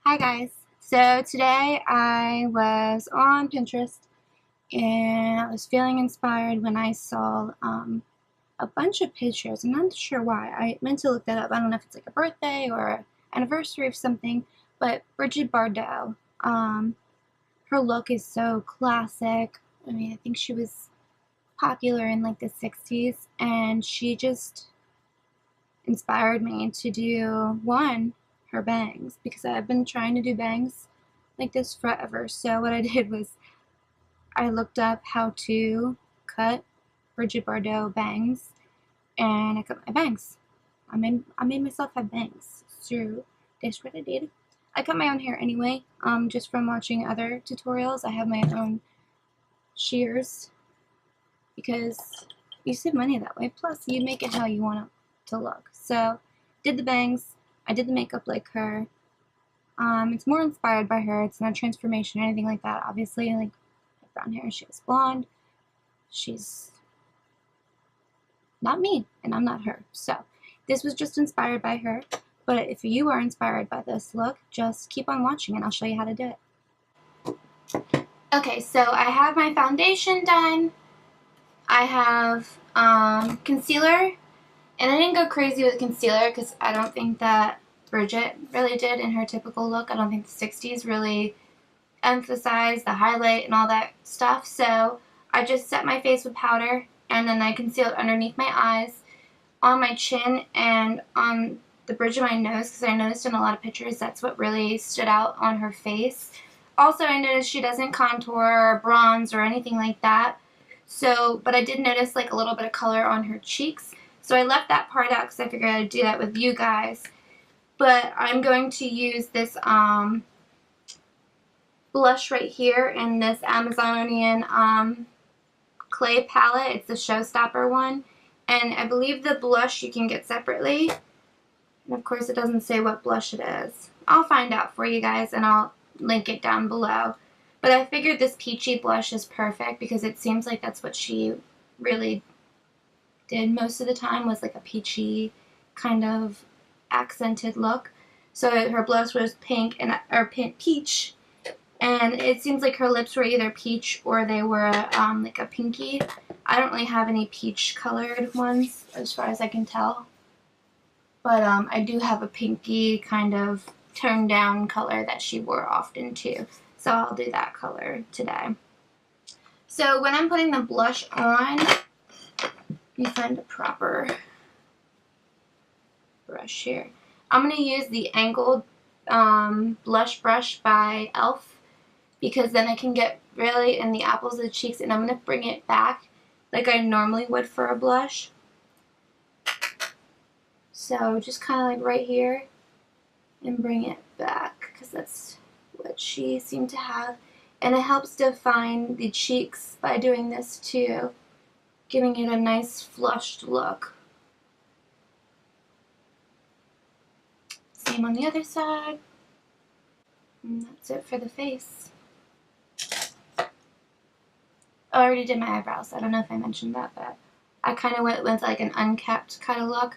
Hi guys. So today I was on Pinterest and I was feeling inspired when I saw a bunch of pictures. I'm not sure why. I meant to look that up. I don't know if it's like a birthday or an anniversary of something, but Brigette Bardot, her look is so classic. I mean, I think she was popular in like the 60s and she just inspired me to do her bangs, because I've been trying to do bangs like this forever. So what I did was I looked up how to cut Brigette Bardot bangs and I cut my bangs. I made myself have bangs. So that's what I did. I cut my own hair anyway, just from watching other tutorials. I have my own shears because you save money that way. Plus, you make it how you want it to look. So, did the bangs. I did the makeup like her. It's more inspired by her. It's not transformation or anything like that. Obviously, like brown hair. She was blonde. She's not me, and I'm not her. So, this was just inspired by her. But if you are inspired by this look, just keep on watching, and I'll show you how to do it. Okay, so I have my foundation done. I have concealer, and I didn't go crazy with concealer because I don't think that Brigette really did in her typical look. I don't think the 60s really emphasized the highlight and all that stuff. So I just set my face with powder, and then I concealed underneath my eyes, on my chin, and on the bridge of my nose, because I noticed in a lot of pictures that's what really stood out on her face. Also, I noticed she doesn't contour or bronze or anything like that. So, but I did notice like a little bit of color on her cheeks. So I left that part out because I figured I'd do that with you guys. But I'm going to use this blush right here in this Amazonian clay palette. It's the Showstopper one. And I believe the blush you can get separately. And of course it doesn't say what blush it is. I'll find out for you guys and I'll link it down below. But I figured this peachy blush is perfect because it seems like that's what she really did most of the time, was like a peachy kind of accented look. So her blush was pink and peach, and it seems like her lips were either peach or they were like a pinky. I don't really have any peach colored ones as far as I can tell, but I do have a pinky kind of toned down color that she wore often too. So I'll do that color today. So when I'm putting the blush on, let me find a proper brush here. I'm going to use the angled blush brush by e.l.f. because then I can get really in the apples of the cheeks, and I'm going to bring it back like I normally would for a blush. So just kind of like right here and bring it back because that's what she seemed to have. And it helps define the cheeks by doing this too, giving it a nice flushed look. Same on the other side. And that's it for the face. Oh, I already did my eyebrows. I don't know if I mentioned that, but I kind of went with like an unkept kind of look.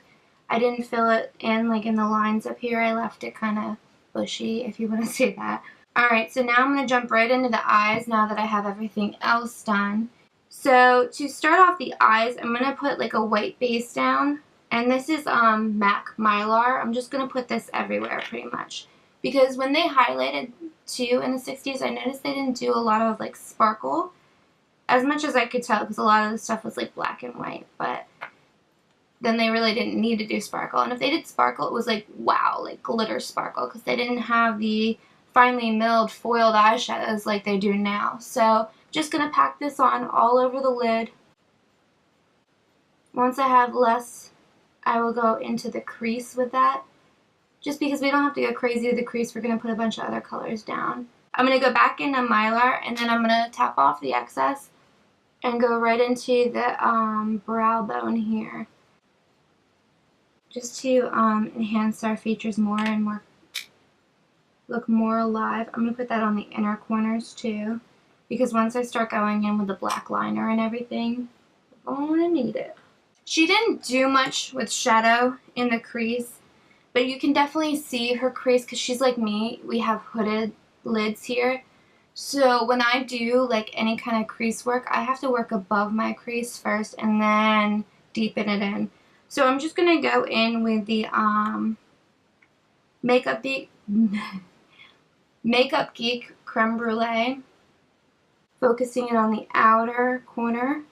I didn't fill it in like in the lines up here. I left it kind of bushy, if you want to say that. Alright, so now I'm going to jump right into the eyes now that I have everything else done. So to start off the eyes, I'm going to put like a white base down. And this is MAC Mylar. I'm just going to put this everywhere pretty much. Because when they highlighted too in the 60s, I noticed they didn't do a lot of like sparkle. As much as I could tell, because a lot of the stuff was like black and white. But then they really didn't need to do sparkle. And if they did sparkle, it was like wow, like glitter sparkle. Because they didn't have the finely milled foiled eyeshadows like they do now. So just going to pack this on all over the lid. Once I have less, I will go into the crease with that. Just because we don't have to go crazy with the crease, we're going to put a bunch of other colors down. I'm going to go back into Mylar, and then I'm going to tap off the excess and go right into the brow bone here. Just to enhance our features more and look more alive. I'm going to put that on the inner corners too, because once I start going in with the black liner and everything, I'm going to need it. She didn't do much with shadow in the crease, But you can definitely see her crease because she's like me. We have hooded lids here. So when I do like any kind of crease work, I have to work above my crease first and then deepen it in. So I'm just going to go in with the Makeup Geek Creme Brulee, focusing it on the outer corner,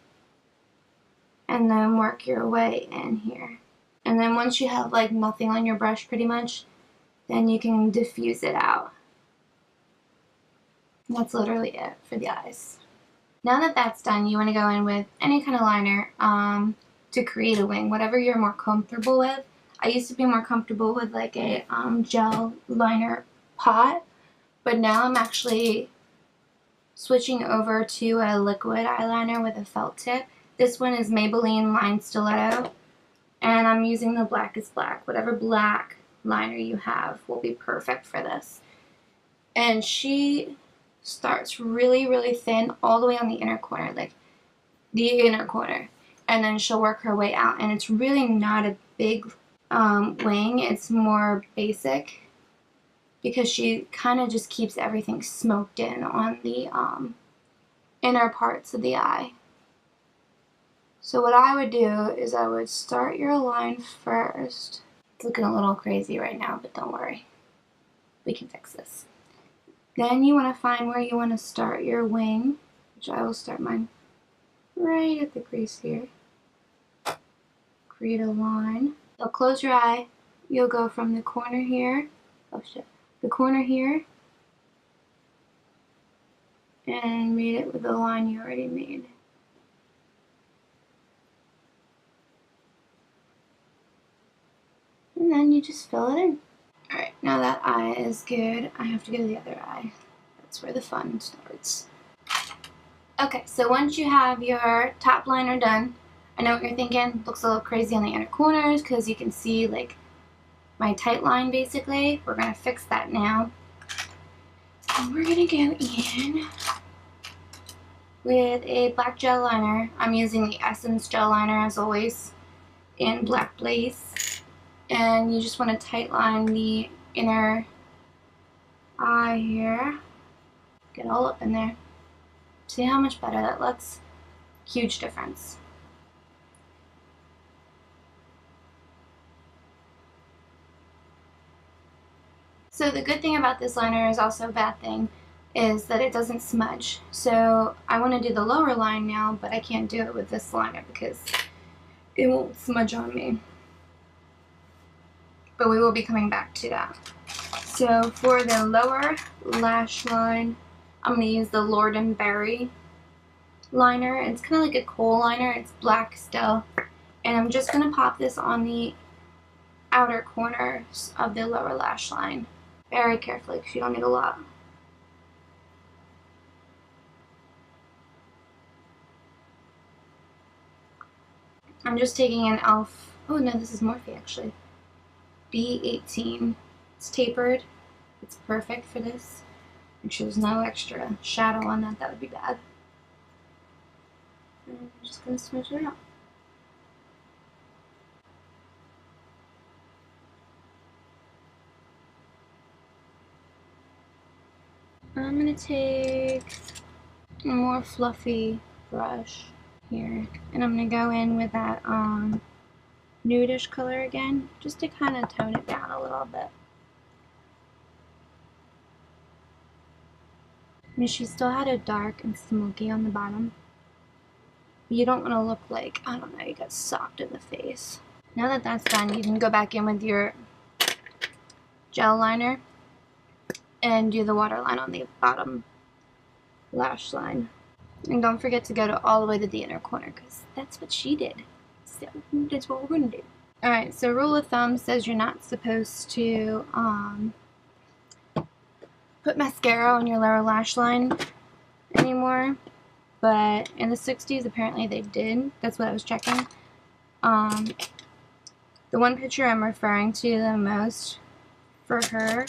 and then work your way in here. And then once you have like nothing on your brush pretty much, then you can diffuse it out. And that's literally it for the eyes. Now that that's done, you want to go in with any kind of liner to create a wing, whatever you're more comfortable with. I used to be more comfortable with like a gel liner pot, but now I'm actually switching over to a liquid eyeliner with a felt tip. This one is Maybelline Line Stiletto, and I'm using the Blackest Black. Whatever black liner you have will be perfect for this. And she starts really, really thin all the way on the inner corner, like the inner corner, and then she'll work her way out. And it's really not a big wing, it's more basic because she kind of just keeps everything smoked in on the inner parts of the eye. So what I would do is I would start your line first. It's looking a little crazy right now, but don't worry, we can fix this. Then you want to find where you want to start your wing, which I will start mine right at the crease here. Create a line. So close your eye. You'll go from the corner here, the corner here, and meet it with the line you already made. And then you just fill it in. Alright, now that eye is good, I have to go to the other eye. That's where the fun starts. Okay, so once you have your top liner done, I know what you're thinking, looks a little crazy on the inner corners because you can see like my tight line basically. We're going to fix that now. And we're going to go in with a black gel liner. I'm using the Essence gel liner as always in Black Blaze. And you just want to tight line the inner eye here. Get all up in there. See how much better that looks? Huge difference. So the good thing about this liner is also a bad thing, is that it doesn't smudge. So I want to do the lower line now, but I can't do it with this liner because it won't smudge on me. But we will be coming back to that. So for the lower lash line, I'm going to use the Lord & Berry liner. It's kind of like a kohl liner. It's black still. And I'm just going to pop this on the outer corners of the lower lash line. Very carefully because you don't need a lot. I'm just taking an e.l.f. Oh no, this is Morphe actually. B18. It's tapered. It's perfect for this. Make sure there's no extra shadow on that. That would be bad. And I'm just going to smudge it out. I'm going to take a more fluffy brush here. And I'm going to go in with that nudish color again, just to kind of tone it down a little bit. I mean, she still had a dark and smoky on the bottom. You don't want to look like, I don't know, you got soft in the face. Now that that's done, you can go back in with your gel liner and do the waterline on the bottom lash line. And don't forget to go to all the way to the inner corner because that's what she did. So that's what we're going to do. Alright, so rule of thumb says you're not supposed to put mascara on your lower lash line anymore. But in the 60s, apparently they did. That's what I was checking. The one picture I'm referring to the most for her,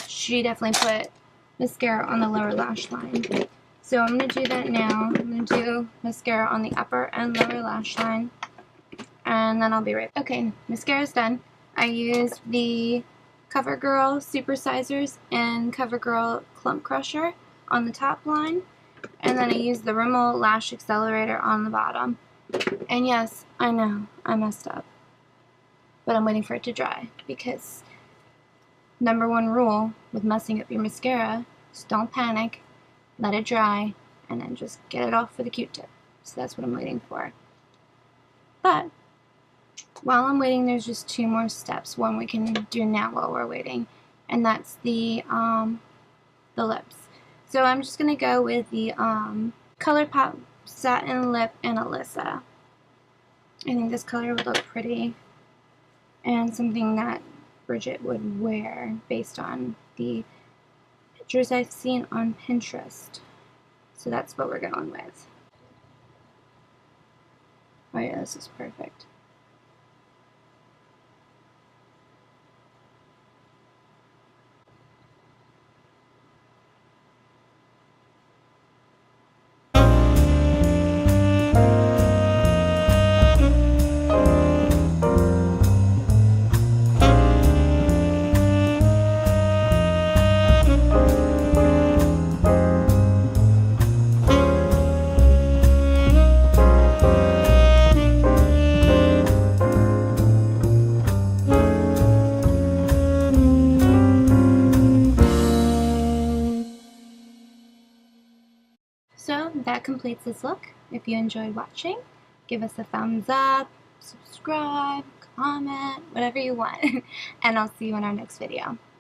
she definitely put mascara on the lower lash line. So I'm going to do that now. I'm going to do mascara on the upper and lower lash line. And then I'll be right back. Okay, mascara's done. I used the CoverGirl Supersizers and CoverGirl Clump Crusher on the top line, and then I used the Rimmel Lash Accelerator on the bottom. And yes, I know, I messed up, but I'm waiting for it to dry, because #1 rule with messing up your mascara is don't panic, let it dry, and then just get it off with a Q-tip. So that's what I'm waiting for. But while I'm waiting, there's just 2 more steps. One we can do now while we're waiting, and that's the lips. So I'm just gonna go with the ColourPop Satin Lip in Alyssa. I think this color would look pretty and something that Brigette would wear based on the pictures I've seen on Pinterest. So that's what we're going with. Oh yeah, this is perfect. So that completes this look. If you enjoyed watching, give us a thumbs up, subscribe, comment, whatever you want, and I'll see you in our next video.